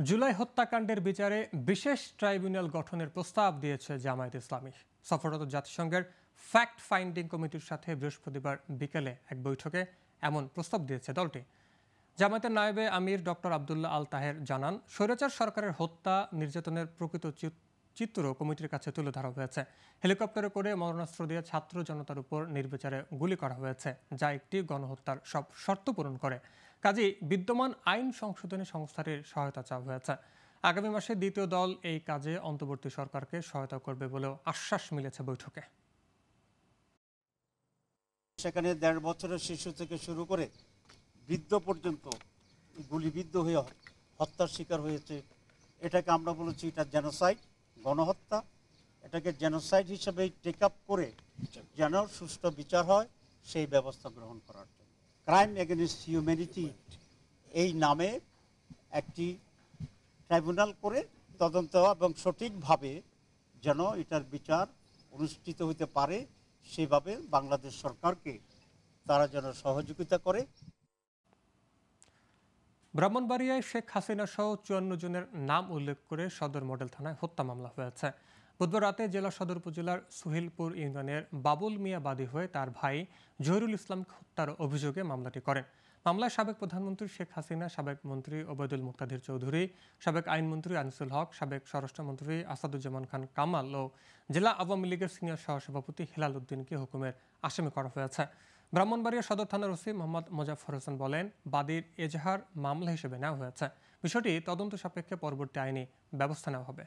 জুলাই হত্যাকাণ্ডের বিচারে বিশেষ ট্রাইব্যুনাল গঠনের প্রস্তাব দিয়েছে জামায়াত ইসলামী। সফররত জাতিসংঘের ফ্যাক্ট ফাইন্ডিং কমিটির সাথে বৃহস্পতিবার বিকেলে এক বৈঠকে এমন প্রস্তাব দিয়েছে দলটি। জামায়াতের নায়েবে আমির ডক্টর আবদুল্লাহ আল তাহের জানান, স্বৈরাচার সরকারের হত্যা নির্যাতনের প্রকৃত চিত্র কমিটির কাছে তুলে ধরা হয়েছে। হেলিকপ্টারে করে মরণাস্ত্র দিয়ে ছাত্র জনতার উপর নির্বিচারে গুলি করা হয়েছে, যা একটি গণহত্যার সব শর্ত পূরণ করে। কাজেই বিদ্যমান আইন সংশোধনী সংস্থাটির সহায়তা চাওয়া হয়েছে। আগামী মাসে দ্বিতীয় দল এই কাজে অন্তর্বর্তী সরকারকে সহায়তা করবে বলেও আশ্বাস মিলেছে বৈঠকে। সেখানে ১.৫ বছরের শিশু থেকে শুরু করে বৃদ্ধ পর্যন্ত গুলিবিদ্ধ হয়ে হত্যার শিকার হয়েছে। এটাকে আমরা বলেছি এটা জেনোসাইড, গণহত্যা। এটাকে জেনোসাইড হিসেবে টেক আপ করে যেন সুষ্ঠু বিচার হয় সেই ব্যবস্থা গ্রহণ করার জন্য ক্রাইম এগেনস্ট হিউম্যানিটি এই নামে একটি ট্রাইব্যুনাল করে তদন্ত এবং সঠিকভাবে যেন এটার বিচার অনুষ্ঠিত হতে পারে সেভাবে বাংলাদেশ সরকারকে তারা যেন সহযোগিতা করে। ব্রাহ্মণবাড়িয়ায় শেখ হাসিনা সহ ৫৪ জনের নাম উল্লেখ করে সদর মডেল থানায় হত্যা মামলা হয়েছে। বুধবার রাতে জেলা সদর উপজেলার সুহিলপুর ইউনিয়নের বাবুল মিয়া বাদী হয়ে তার ভাই জহিরুল ইসলামকে হত্যার অভিযোগে মামলাটি করেন। মামলায় সাবেক প্রধানমন্ত্রী শেখ হাসিনা, সাবেক মন্ত্রী ওবায়দুল মুক্তাদির চৌধুরী, সাবেক আইনমন্ত্রী আনিসুল হক, সাবেক স্বরাষ্ট্রমন্ত্রী আসাদুজ্জামান খান কামাল ও জেলা আওয়ামী লীগের সিনিয়র সহসভাপতি হেলাল উদ্দিনকে হুকুমের আসামি করা হয়েছে। ব্রাহ্মণবাড়িয়া সদর থানার ওসি মোহাম্মদ মোজাফফর হোসেন বলেন, বাদীর এজাহার মামলা হিসেবে নেওয়া হয়েছে। বিষয়টি তদন্ত সাপেক্ষে পরবর্তী আইনি ব্যবস্থা নেওয়া হবে।